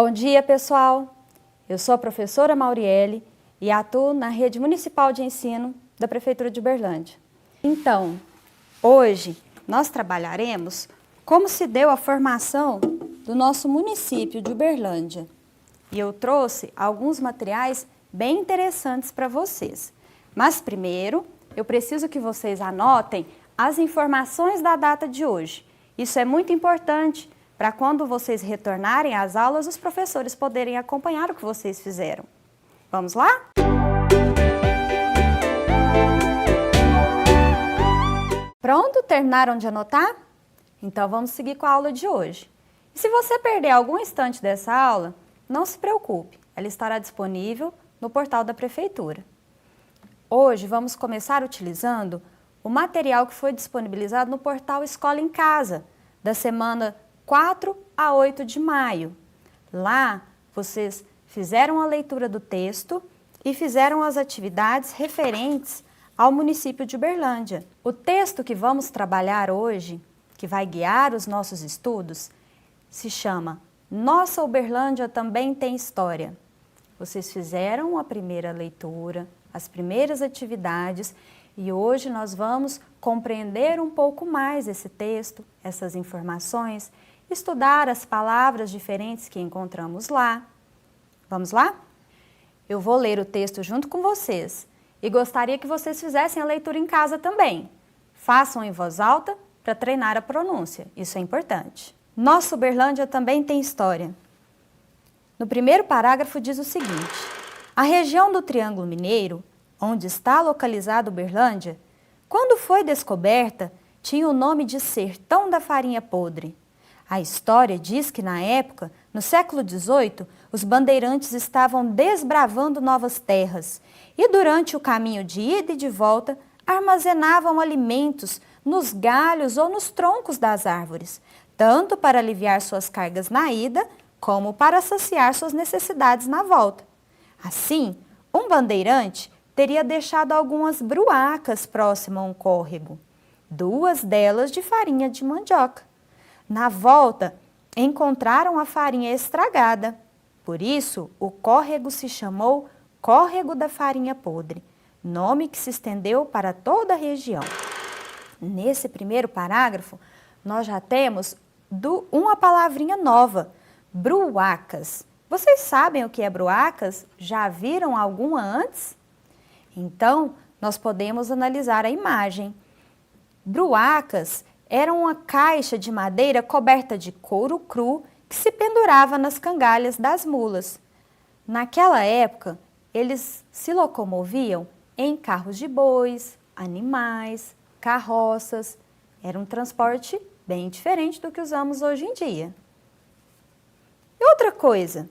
Bom dia, pessoal! Eu sou a professora Mauriele e atuo na Rede Municipal de Ensino da Prefeitura de Uberlândia. Então, hoje nós trabalharemos como se deu a formação do nosso município de Uberlândia. E eu trouxe alguns materiais bem interessantes para vocês. Mas primeiro, eu preciso que vocês anotem as informações da data de hoje. Isso é muito importante para quando vocês retornarem às aulas, os professores poderem acompanhar o que vocês fizeram. Vamos lá? Pronto? Terminaram de anotar? Então vamos seguir com a aula de hoje. E se você perder algum instante dessa aula, não se preocupe, ela estará disponível no portal da Prefeitura. Hoje vamos começar utilizando o material que foi disponibilizado no portal Escola em Casa, da semana 4 a 8 de maio. Lá, vocês fizeram a leitura do texto e fizeram as atividades referentes ao município de Uberlândia. O texto que vamos trabalhar hoje, que vai guiar os nossos estudos, se chama Nossa Uberlândia Também Tem História. Vocês fizeram a primeira leitura, as primeiras atividades, e hoje nós vamos compreender um pouco mais esse texto, essas informações, estudar as palavras diferentes que encontramos lá. Vamos lá? Eu vou ler o texto junto com vocês e gostaria que vocês fizessem a leitura em casa também. Façam em voz alta para treinar a pronúncia, isso é importante. Nossa Uberlândia também tem história. No primeiro parágrafo diz o seguinte: a região do Triângulo Mineiro, onde está localizada Uberlândia, quando foi descoberta, tinha o nome de Sertão da Farinha Podre. A história diz que, na época, no século XVIII, os bandeirantes estavam desbravando novas terras e, durante o caminho de ida e de volta, armazenavam alimentos nos galhos ou nos troncos das árvores, tanto para aliviar suas cargas na ida, como para saciar suas necessidades na volta. Assim, um bandeirante teria deixado algumas bruacas próximo a um córrego, 2 delas de farinha de mandioca. Na volta, encontraram a farinha estragada. Por isso, o córrego se chamou Córrego da Farinha Podre, nome que se estendeu para toda a região. Nesse primeiro parágrafo, nós já temos uma palavrinha nova, bruacas. Vocês sabem o que é bruacas? Já viram alguma antes? Então, nós podemos analisar a imagem. Bruacas era uma caixa de madeira coberta de couro cru que se pendurava nas cangalhas das mulas. Naquela época, eles se locomoviam em carros de bois, animais, carroças. Era um transporte bem diferente do que usamos hoje em dia. E outra coisa,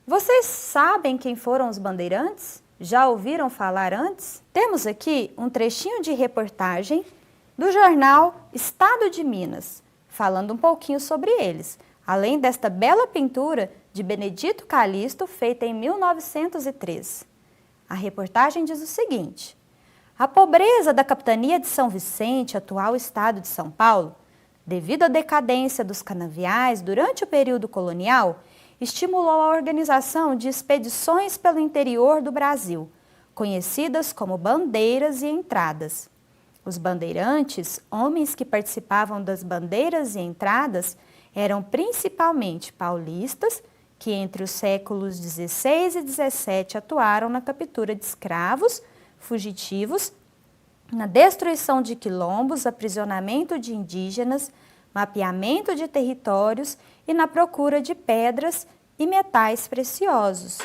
vocês sabem quem foram os bandeirantes? Já ouviram falar antes? Temos aqui um trechinho de reportagem do jornal Estado de Minas, falando um pouquinho sobre eles, além desta bela pintura de Benedito Calixto, feita em 1903. A reportagem diz o seguinte: a pobreza da capitania de São Vicente, atual estado de São Paulo, devido à decadência dos canaviais durante o período colonial, estimulou a organização de expedições pelo interior do Brasil, conhecidas como bandeiras e entradas. Os bandeirantes, homens que participavam das bandeiras e entradas, eram principalmente paulistas, que entre os séculos XVI e XVII atuaram na captura de escravos, fugitivos, na destruição de quilombos, aprisionamento de indígenas, mapeamento de territórios e na procura de pedras e metais preciosos.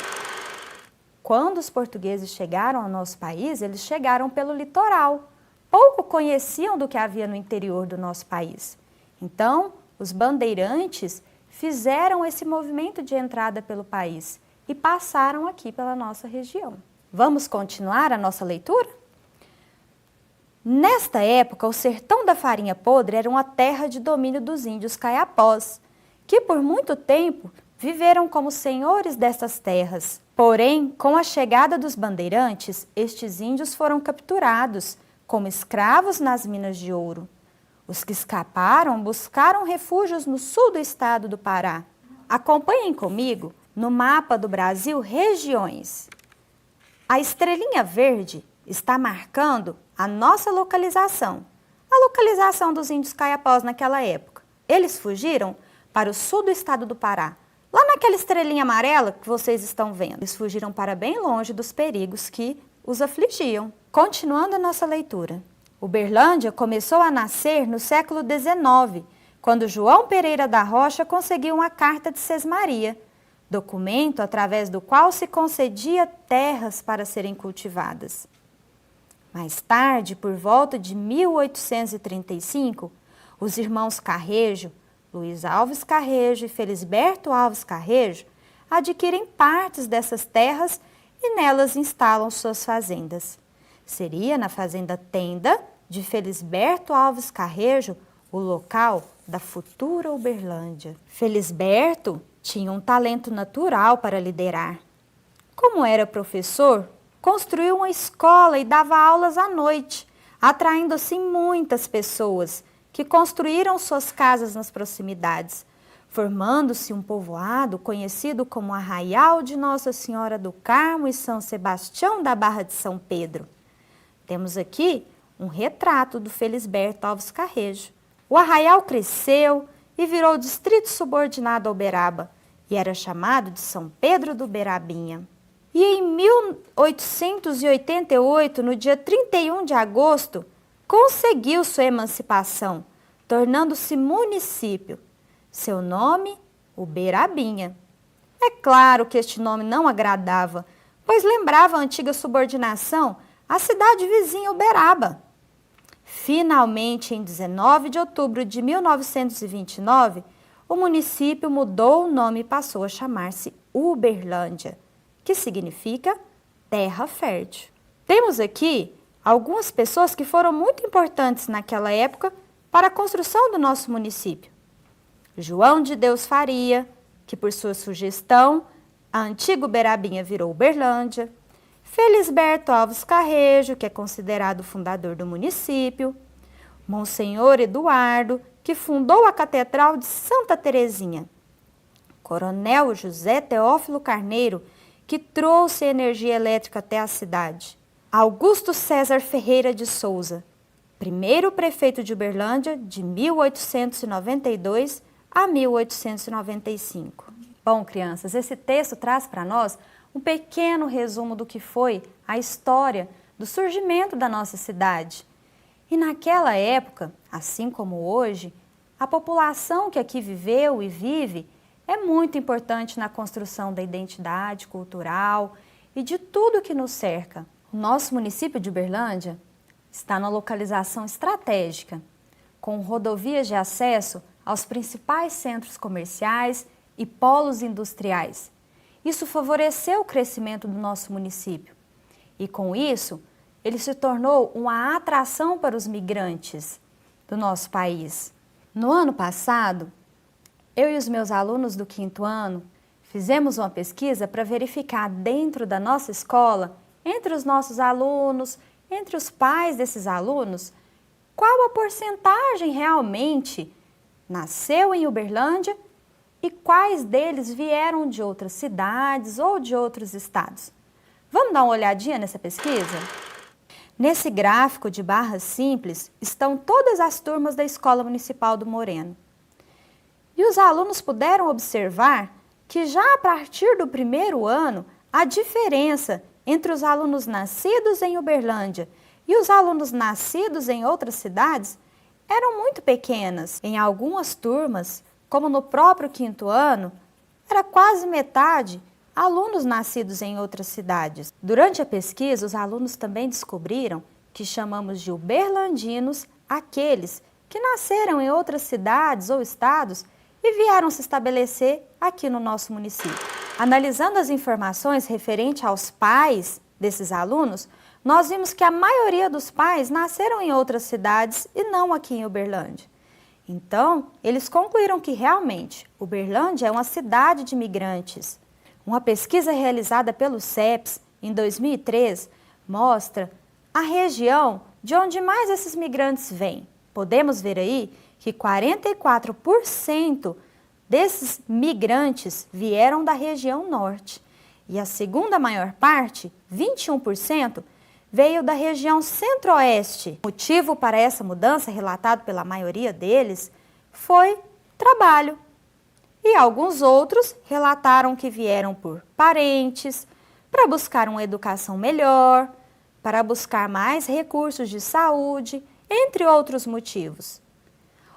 Quando os portugueses chegaram ao nosso país, eles chegaram pelo litoral. Pouco conheciam do que havia no interior do nosso país. Então, os bandeirantes fizeram esse movimento de entrada pelo país e passaram aqui pela nossa região. Vamos continuar a nossa leitura? Nesta época, o Sertão da Farinha Podre era uma terra de domínio dos índios caiapós, que por muito tempo viveram como senhores dessas terras. Porém, com a chegada dos bandeirantes, estes índios foram capturados como escravos nas minas de ouro. Os que escaparam buscaram refúgios no sul do estado do Pará. Acompanhem comigo no mapa do Brasil regiões. A estrelinha verde está marcando a nossa localização, a localização dos índios caiapós naquela época. Eles fugiram para o sul do estado do Pará, lá naquela estrelinha amarela que vocês estão vendo. Eles fugiram para bem longe dos perigos que os afligiam. Continuando a nossa leitura. Uberlândia começou a nascer no século XIX, quando João Pereira da Rocha conseguiu uma carta de Sesmaria, documento através do qual se concedia terras para serem cultivadas. Mais tarde, por volta de 1835, os irmãos Carrejo, Luiz Alves Carrejo e Felisberto Alves Carrejo, adquirem partes dessas terras e nelas instalam suas fazendas. Seria na fazenda Tenda de Felisberto Alves Carrejo o local da futura Uberlândia. Felisberto tinha um talento natural para liderar. Como era professor, construiu uma escola e dava aulas à noite, atraindo assim muitas pessoas que construíram suas casas nas proximidades, formando-se um povoado conhecido como Arraial de Nossa Senhora do Carmo e São Sebastião da Barra de São Pedro. Temos aqui um retrato do Felisberto Alves Carrejo. O arraial cresceu e virou distrito subordinado ao Uberaba e era chamado de São Pedro do Uberabinha. E em 1888, no dia 31 de agosto, conseguiu sua emancipação, tornando-se município. Seu nome, Uberabinha. É claro que este nome não agradava, pois lembrava a antiga subordinação à cidade vizinha Uberaba. Finalmente, em 19 de outubro de 1929, o município mudou o nome e passou a chamar-se Uberlândia, que significa terra fértil. Temos aqui algumas pessoas que foram muito importantes naquela época para a construção do nosso município. João de Deus Faria, que por sua sugestão, a antiga Uberabinha virou Uberlândia. Felisberto Alves Carrejo, que é considerado o fundador do município. Monsenhor Eduardo, que fundou a Catedral de Santa Terezinha. Coronel José Teófilo Carneiro, que trouxe a energia elétrica até a cidade. Augusto César Ferreira de Souza, primeiro prefeito de Uberlândia de 1892 a 1895. Bom, crianças, esse texto traz para nós um pequeno resumo do que foi a história do surgimento da nossa cidade. E naquela época, assim como hoje, a população que aqui viveu e vive é muito importante na construção da identidade cultural e de tudo que nos cerca. O nosso município de Uberlândia está na localização estratégica, com rodovias de acesso aos principais centros comerciais e polos industriais. Isso favoreceu o crescimento do nosso município e, com isso, ele se tornou uma atração para os migrantes do nosso país. No ano passado, eu e os meus alunos do 5º ano fizemos uma pesquisa para verificar dentro da nossa escola, entre os nossos alunos, entre os pais desses alunos, qual a porcentagem realmente nasceu em Uberlândia e quais deles vieram de outras cidades ou de outros estados. Vamos dar uma olhadinha nessa pesquisa? Nesse gráfico de barras simples estão todas as turmas da Escola Municipal do Moreno. E os alunos puderam observar que já a partir do 1º ano, a diferença entre os alunos nascidos em Uberlândia e os alunos nascidos em outras cidades eram muito pequenas. Em algumas turmas, como no próprio 5º ano, era quase metade alunos nascidos em outras cidades. Durante a pesquisa, os alunos também descobriram que chamamos de uberlandinos aqueles que nasceram em outras cidades ou estados e vieram se estabelecer aqui no nosso município. Analisando as informações referentes aos pais desses alunos, nós vimos que a maioria dos pais nasceram em outras cidades e não aqui em Uberlândia. Então, eles concluíram que realmente Uberlândia é uma cidade de imigrantes. Uma pesquisa realizada pelo CEPS em 2003 mostra a região de onde mais esses migrantes vêm. Podemos ver aí que 44% desses migrantes vieram da região norte e a segunda maior parte, 21%, veio da região centro-oeste. O motivo para essa mudança, relatado pela maioria deles, foi trabalho. E alguns outros relataram que vieram por parentes, para buscar uma educação melhor, para buscar mais recursos de saúde, entre outros motivos.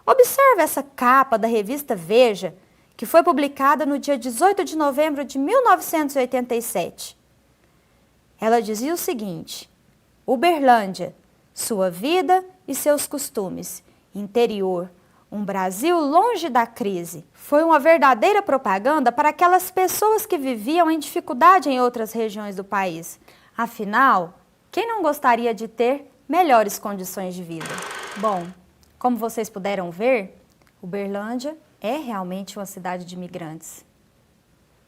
Observe essa capa da revista Veja, que foi publicada no dia 18 de novembro de 1987. Ela dizia o seguinte: Uberlândia, sua vida e seus costumes, interior, um Brasil longe da crise. Foi uma verdadeira propaganda para aquelas pessoas que viviam em dificuldade em outras regiões do país. Afinal, quem não gostaria de ter melhores condições de vida? Bom, como vocês puderam ver, Uberlândia é realmente uma cidade de imigrantes.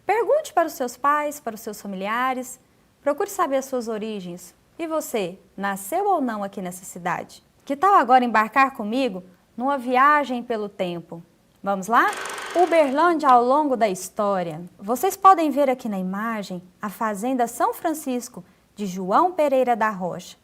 Pergunte para os seus pais, para os seus familiares, procure saber as suas origens. E você, nasceu ou não aqui nessa cidade? Que tal agora embarcar comigo numa viagem pelo tempo? Vamos lá? Uberlândia ao longo da história. Vocês podem ver aqui na imagem a Fazenda São Francisco, de João Pereira da Rocha.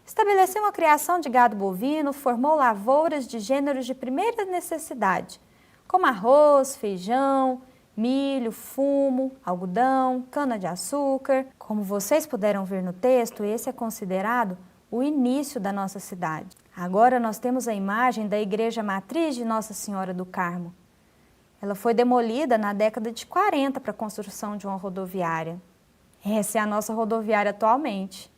Estabeleceu uma criação de gado bovino, formou lavouras de gêneros de primeira necessidade, como arroz, feijão, milho, fumo, algodão, cana-de-açúcar. Como vocês puderam ver no texto, esse é considerado o início da nossa cidade. Agora nós temos a imagem da Igreja Matriz de Nossa Senhora do Carmo. Ela foi demolida na década de 40 para a construção de uma rodoviária. Essa é a nossa rodoviária atualmente.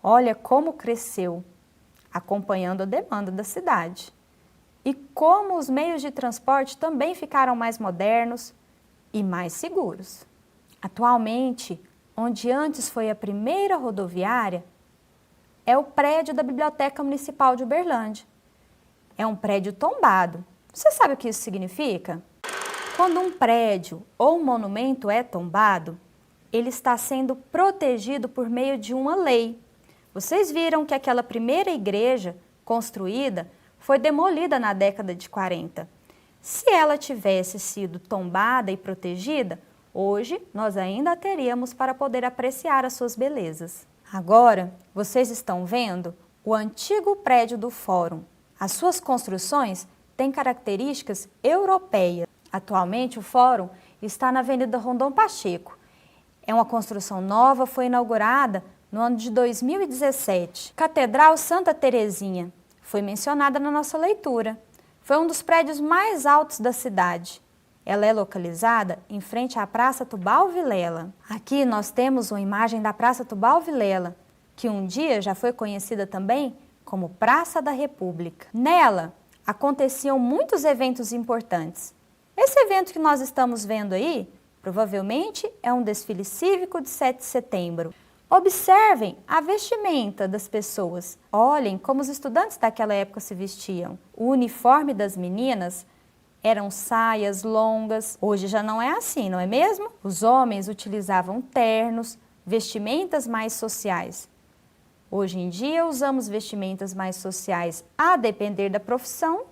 Olha como cresceu, acompanhando a demanda da cidade. E como os meios de transporte também ficaram mais modernos e mais seguros. Atualmente, onde antes foi a primeira rodoviária, é o prédio da Biblioteca Municipal de Uberlândia. É um prédio tombado. Você sabe o que isso significa? Quando um prédio ou um monumento é tombado, ele está sendo protegido por meio de uma lei. Vocês viram que aquela primeira igreja construída foi demolida na década de 40. Se ela tivesse sido tombada e protegida, hoje nós ainda a teríamos para poder apreciar as suas belezas. Agora, vocês estão vendo o antigo prédio do Fórum. As suas construções têm características europeias. Atualmente, o Fórum está na Avenida Rondon Pacheco. É uma construção nova, foi inaugurada no ano de 2017. Catedral Santa Terezinha foi mencionada na nossa leitura. Foi um dos prédios mais altos da cidade. Ela é localizada em frente à Praça Tubal Vilela. Aqui nós temos uma imagem da Praça Tubal Vilela, que um dia já foi conhecida também como Praça da República. Nela aconteciam muitos eventos importantes. Esse evento que nós estamos vendo aí, provavelmente é um desfile cívico de 7 de setembro. Observem a vestimenta das pessoas. Olhem como os estudantes daquela época se vestiam. O uniforme das meninas eram saias longas. Hoje já não é assim, não é mesmo? Os homens utilizavam ternos, vestimentas mais sociais. Hoje em dia usamos vestimentas mais sociais a depender da profissão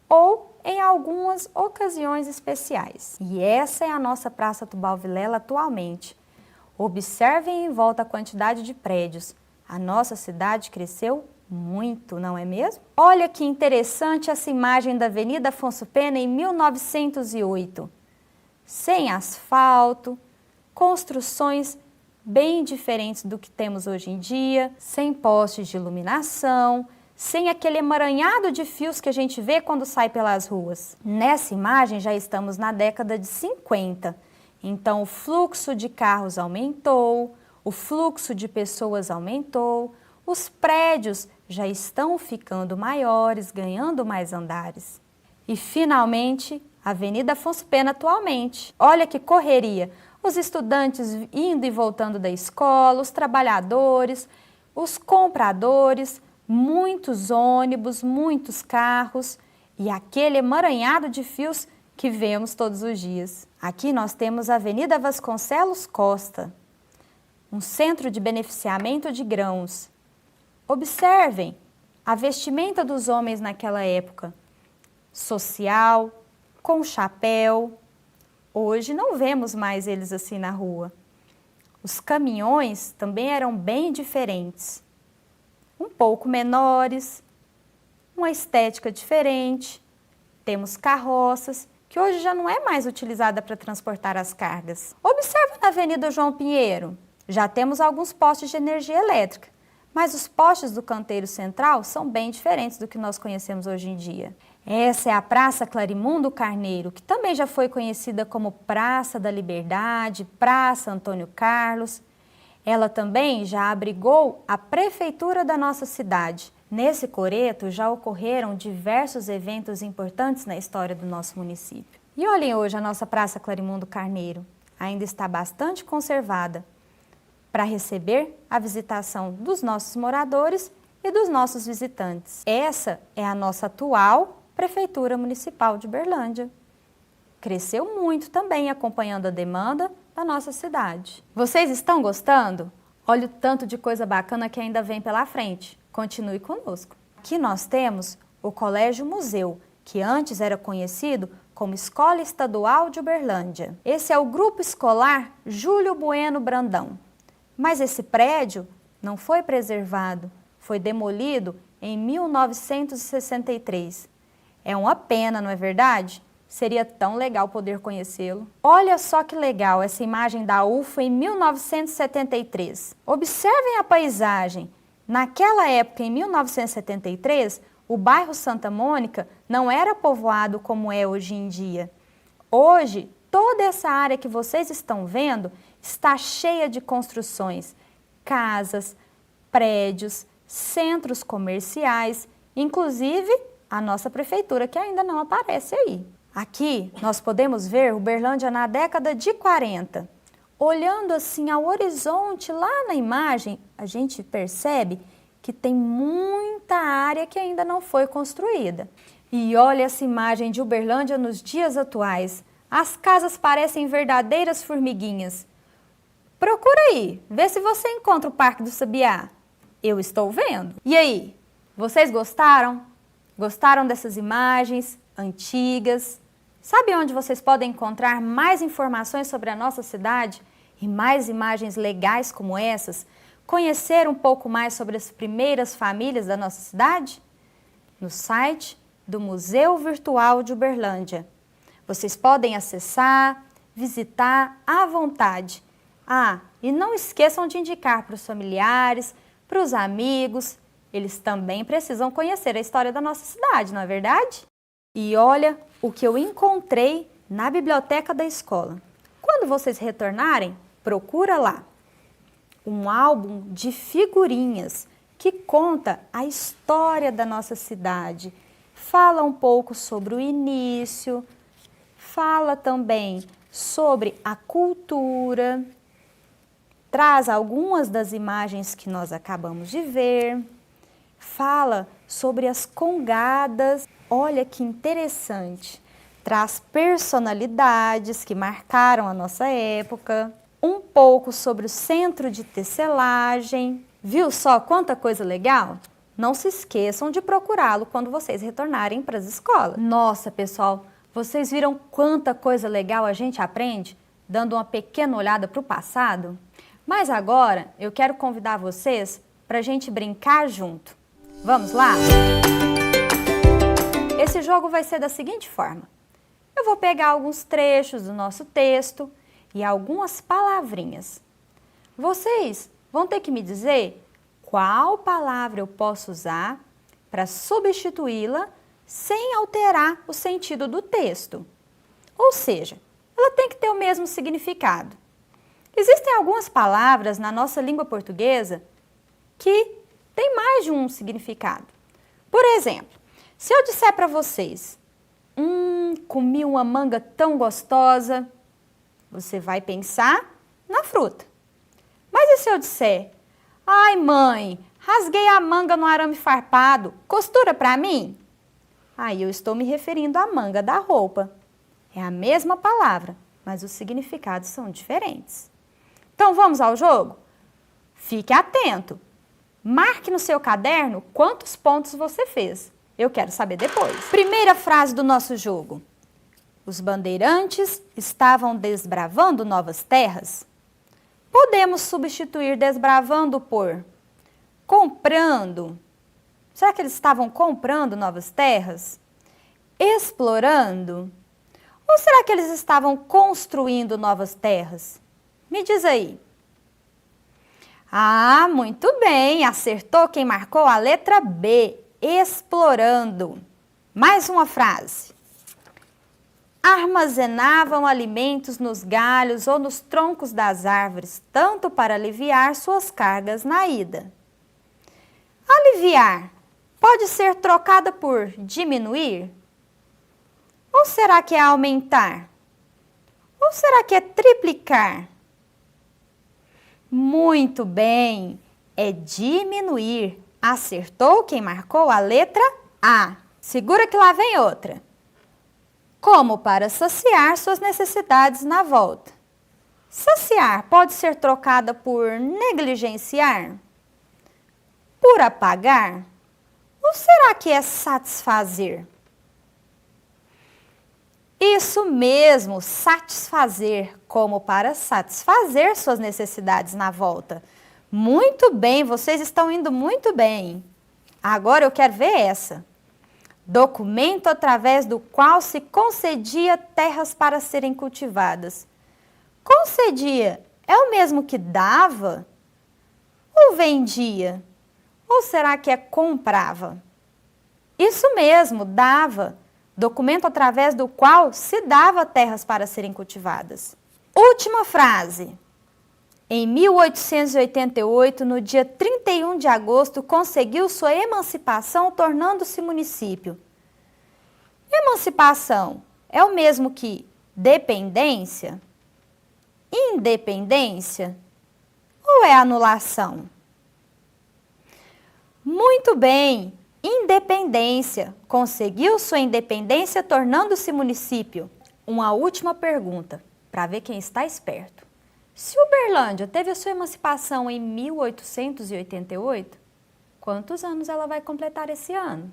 ou em algumas ocasiões especiais. E essa é a nossa Praça Tubal Vilela atualmente. Observem em volta a quantidade de prédios. A nossa cidade cresceu muito, não é mesmo? Olha que interessante essa imagem da Avenida Afonso Pena em 1908. Sem asfalto, construções bem diferentes do que temos hoje em dia, sem postes de iluminação, sem aquele emaranhado de fios que a gente vê quando sai pelas ruas. Nessa imagem já estamos na década de 50. Então, o fluxo de carros aumentou, o fluxo de pessoas aumentou, os prédios já estão ficando maiores, ganhando mais andares. E, finalmente, a Avenida Afonso Pena atualmente. Olha que correria! Os estudantes indo e voltando da escola, os trabalhadores, os compradores, muitos ônibus, muitos carros e aquele emaranhado de fios que vemos todos os dias. Aqui nós temos a Avenida Vasconcelos Costa, um centro de beneficiamento de grãos. Observem a vestimenta dos homens naquela época, social, com chapéu, Hoje não vemos mais eles assim na rua. Os caminhões também eram bem diferentes, um pouco menores, uma estética diferente. Temos carroças, que hoje já não é mais utilizada para transportar as cargas. Observa na Avenida João Pinheiro, já temos alguns postes de energia elétrica, mas os postes do canteiro central são bem diferentes do que nós conhecemos hoje em dia. Essa é a Praça Clarimundo Carneiro, que também já foi conhecida como Praça da Liberdade, Praça Antônio Carlos. Ela também já abrigou a prefeitura da nossa cidade. Nesse coreto já ocorreram diversos eventos importantes na história do nosso município. E olhem hoje a nossa Praça Clarimundo Carneiro, ainda está bastante conservada para receber a visitação dos nossos moradores e dos nossos visitantes. Essa é a nossa atual Prefeitura Municipal de Uberlândia. Cresceu muito também, acompanhando a demanda da nossa cidade. Vocês estão gostando? Olha o tanto de coisa bacana que ainda vem pela frente. Continue conosco. Aqui nós temos o Colégio Museu, que antes era conhecido como Escola Estadual de Uberlândia. Esse é o Grupo Escolar Júlio Bueno Brandão. Mas esse prédio não foi preservado, foi demolido em 1963. É uma pena, não é verdade? Seria tão legal poder conhecê-lo. Olha só que legal essa imagem da UFA em 1973. Observem a paisagem. Naquela época, em 1973, o bairro Santa Mônica não era povoado como é hoje em dia. Hoje, toda essa área que vocês estão vendo está cheia de construções, casas, prédios, centros comerciais, inclusive a nossa prefeitura, que ainda não aparece aí. Aqui nós podemos ver Uberlândia na década de 40. Olhando assim ao horizonte, lá na imagem, a gente percebe que tem muita área que ainda não foi construída. E olha essa imagem de Uberlândia nos dias atuais. As casas parecem verdadeiras formiguinhas. Procura aí, vê se você encontra o Parque do Sabiá. Eu estou vendo. E aí, vocês gostaram? Gostaram dessas imagens antigas? Sabe onde vocês podem encontrar mais informações sobre a nossa cidade e mais imagens legais como essas? Conhecer um pouco mais sobre as primeiras famílias da nossa cidade? No site do Museu Virtual de Uberlândia. Vocês podem acessar, visitar à vontade. E não esqueçam de indicar para os familiares, para os amigos. Eles também precisam conhecer a história da nossa cidade, não é verdade? E olha o que eu encontrei na biblioteca da escola. Quando vocês retornarem, procura lá. Um álbum de figurinhas que conta a história da nossa cidade. Fala um pouco sobre o início, fala também sobre a cultura, traz algumas das imagens que nós acabamos de ver. Fala sobre as congadas, olha que interessante, traz personalidades que marcaram a nossa época, um pouco sobre o centro de tecelagem. Viu só quanta coisa legal? Não se esqueçam de procurá-lo quando vocês retornarem para as escolas. Nossa, pessoal, vocês viram quanta coisa legal a gente aprende dando uma pequena olhada para o passado? Mas agora eu quero convidar vocês para a gente brincar junto. Vamos lá? Esse jogo vai ser da seguinte forma. Eu vou pegar alguns trechos do nosso texto e algumas palavrinhas. Vocês vão ter que me dizer qual palavra eu posso usar para substituí-la sem alterar o sentido do texto. Ou seja, ela tem que ter o mesmo significado. Existem algumas palavras na nossa língua portuguesa que tem mais de um significado. Por exemplo, se eu disser para vocês, comi uma manga tão gostosa, você vai pensar na fruta. Mas e se eu disser, ai mãe, rasguei a manga no arame farpado, costura para mim? Aí eu estou me referindo à manga da roupa. É a mesma palavra, mas os significados são diferentes. Então vamos ao jogo? Fique atento. Marque no seu caderno quantos pontos você fez. Eu quero saber depois. Primeira frase do nosso jogo. Os bandeirantes estavam desbravando novas terras? Podemos substituir desbravando por comprando. Será que eles estavam comprando novas terras? Explorando? Ou será que eles estavam construindo novas terras? Me diz aí. Ah, muito bem, acertou quem marcou a letra B, explorando. Mais uma frase. Armazenavam alimentos nos galhos ou nos troncos das árvores, tanto para aliviar suas cargas na ida. Aliviar pode ser trocada por diminuir? Ou será que é aumentar? Ou será que é triplicar? Muito bem, é diminuir. Acertou quem marcou a letra A. Segura que lá vem outra. Como para saciar suas necessidades na volta. Saciar pode ser trocada por negligenciar? Por apagar? Ou será que é satisfazer? Isso mesmo, satisfazer, como para satisfazer suas necessidades na volta. Muito bem, vocês estão indo muito bem. Agora eu quero ver essa. Documento através do qual se concedia terras para serem cultivadas. Concedia é o mesmo que dava? Ou vendia? Ou será que é comprava? Isso mesmo, dava. Documento através do qual se dava terras para serem cultivadas. Última frase. Em 1888, no dia 31 de agosto, conseguiu sua emancipação, tornando-se município. Emancipação é o mesmo que dependência? Independência? Ou é anulação? Muito bem! Independência. Conseguiu sua independência tornando-se município. Uma última pergunta, para ver quem está esperto. Se Uberlândia teve a sua emancipação em 1888, quantos anos ela vai completar esse ano?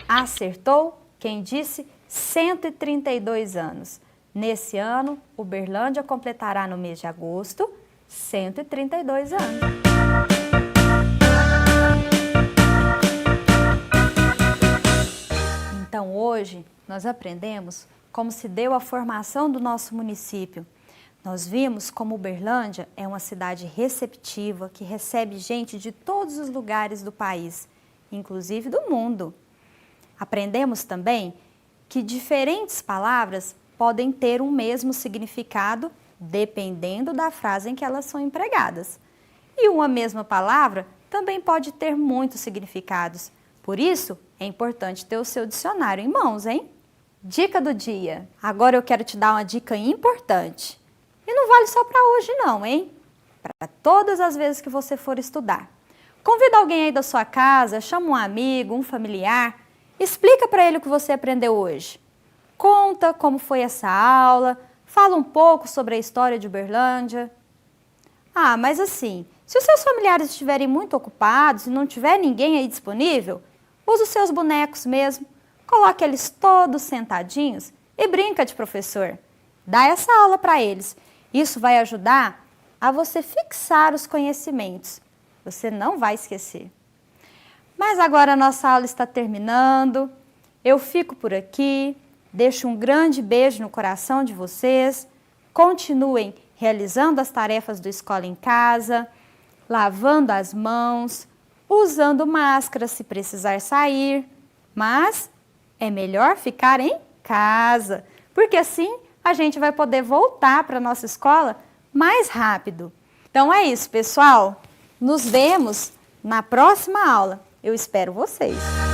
Acertou quem disse 132 anos. Nesse ano, Uberlândia completará no mês de agosto 132 anos. Então, hoje, nós aprendemos como se deu a formação do nosso município. Nós vimos como Uberlândia é uma cidade receptiva, que recebe gente de todos os lugares do país, inclusive do mundo. Aprendemos também que diferentes palavras podem ter um mesmo significado, dependendo da frase em que elas são empregadas. E uma mesma palavra também pode ter muitos significados. Por isso, é importante ter o seu dicionário em mãos, hein? Dica do dia. Agora eu quero te dar uma dica importante. E não vale só para hoje não, hein? Para todas as vezes que você for estudar. Convida alguém aí da sua casa, chama um amigo, um familiar, explica para ele o que você aprendeu hoje. Conta como foi essa aula, fala um pouco sobre a história de Uberlândia. Ah, mas assim, se os seus familiares estiverem muito ocupados e não tiver ninguém aí disponível, use os seus bonecos mesmo, coloque eles todos sentadinhos e brinca de professor. Dá essa aula para eles. Isso vai ajudar a você fixar os conhecimentos. Você não vai esquecer. Mas agora a nossa aula está terminando. Eu fico por aqui. Deixo um grande beijo no coração de vocês. Continuem realizando as tarefas do Escola em Casa, lavando as mãos, usando máscara se precisar sair. Mas é melhor ficar em casa, porque assim a gente vai poder voltar para a nossa escola mais rápido. Então é isso, pessoal. Nos vemos na próxima aula. Eu espero vocês.